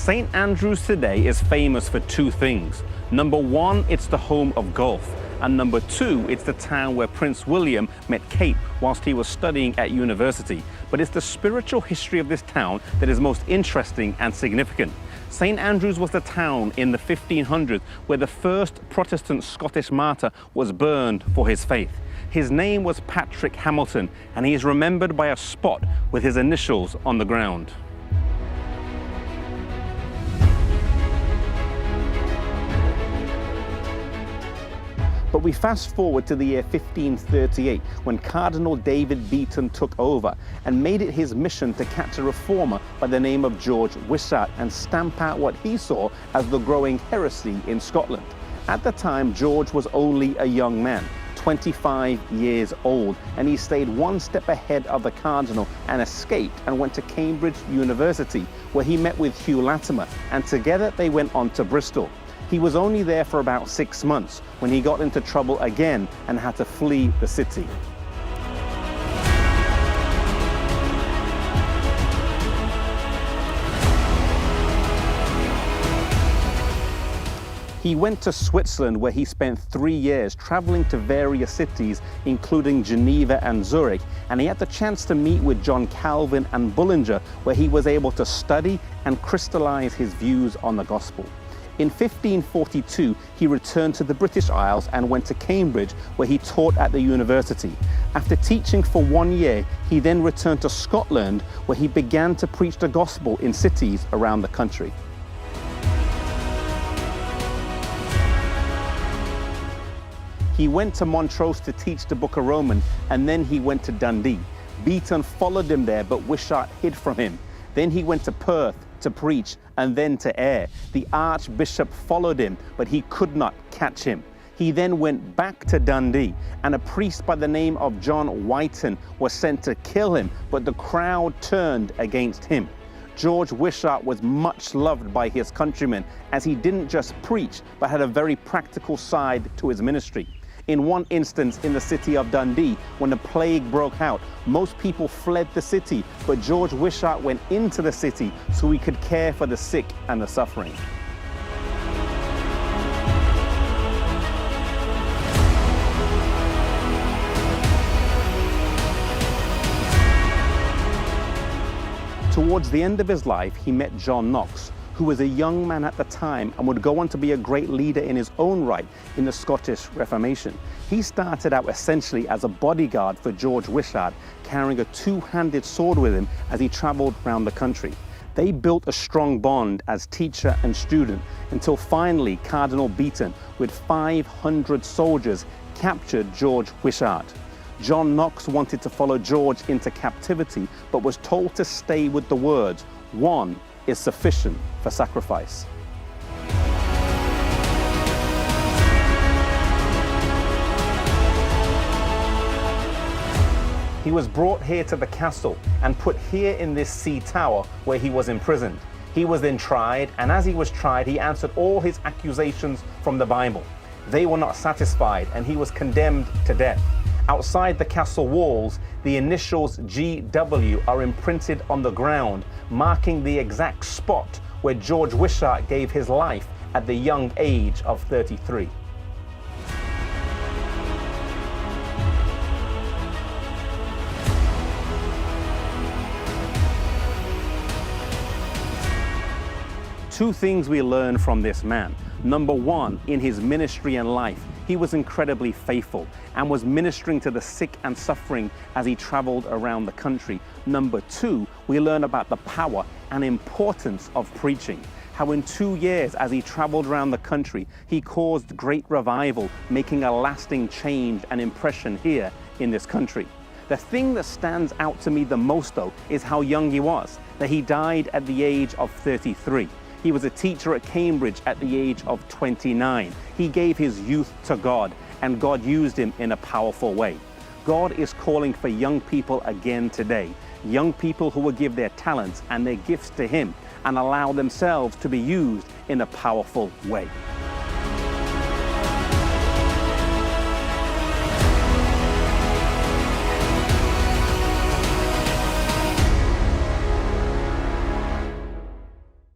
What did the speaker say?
St. Andrews today is famous for two things. Number one, it's the home of golf. And number two, it's the town where Prince William met Kate whilst he was studying at university. But it's the spiritual history of this town that is most interesting and significant. St. Andrews was the town in the 1500s where the first Protestant Scottish martyr was burned for his faith. His name was Patrick Hamilton, and he is remembered by a spot with his initials on the ground. But we fast forward to the year 1538 when Cardinal David Beaton took over and made it his mission to catch a reformer by the name of George Wishart and stamp out what he saw as the growing heresy in Scotland. At the time, George was only a young man, 25 years old, and he stayed one step ahead of the cardinal and escaped and went to Cambridge University, where he met with Hugh Latimer, and together they went on to Bristol. He was only there for about 6 months when he got into trouble again and had to flee the city. He went to Switzerland, where he spent 3 years traveling to various cities, including Geneva and Zurich, and he had the chance to meet with John Calvin and Bullinger, where he was able to study and crystallize his views on the gospel. In 1542, he returned to the British Isles and went to Cambridge, where he taught at the university. After teaching for 1 year, he then returned to Scotland, where he began to preach the gospel in cities around the country. He went to Montrose to teach the Book of Romans, and then he went to Dundee. Beaton followed him there, but Wishart hid from him. Then he went to Perth to preach, and then to Ayr. The Archbishop followed him, but he could not catch him. He then went back to Dundee, and a priest by the name of John Whiten was sent to kill him, but the crowd turned against him. George Wishart was much loved by his countrymen, as he didn't just preach, but had a very practical side to his ministry. In one instance in the city of Dundee, when the plague broke out, most people fled the city, but George Wishart went into the city so he could care for the sick and the suffering. Towards the end of his life, he met John Knox, who was a young man at the time and would go on to be a great leader in his own right in the Scottish Reformation. He started out essentially as a bodyguard for George Wishart, carrying a two-handed sword with him as he traveled around the country. They built a strong bond as teacher and student until finally Cardinal Beaton, with 500 soldiers, captured George Wishart. John Knox wanted to follow George into captivity, but was told to stay with the words, "One is sufficient for sacrifice." He was brought here to the castle and put here in this sea tower where he was imprisoned. He was then tried, and as he was tried, he answered all his accusations from the Bible. They were not satisfied, and he was condemned to death. Outside the castle walls, the initials GW are imprinted on the ground, marking the exact spot where George Wishart gave his life at the young age of 33. Two things we learn from this man. Number one, in his ministry and life, he was incredibly faithful and was ministering to the sick and suffering as he traveled around the country. Number two, we learn about the power and importance of preaching. How in 2 years, as he traveled around the country, he caused great revival, making a lasting change and impression here in this country. The thing that stands out to me the most, though, is how young he was, that he died at the age of 33. He was a teacher at Cambridge at the age of 29. He gave his youth to God, and God used him in a powerful way. God is calling for young people again today, young people who will give their talents and their gifts to Him and allow themselves to be used in a powerful way.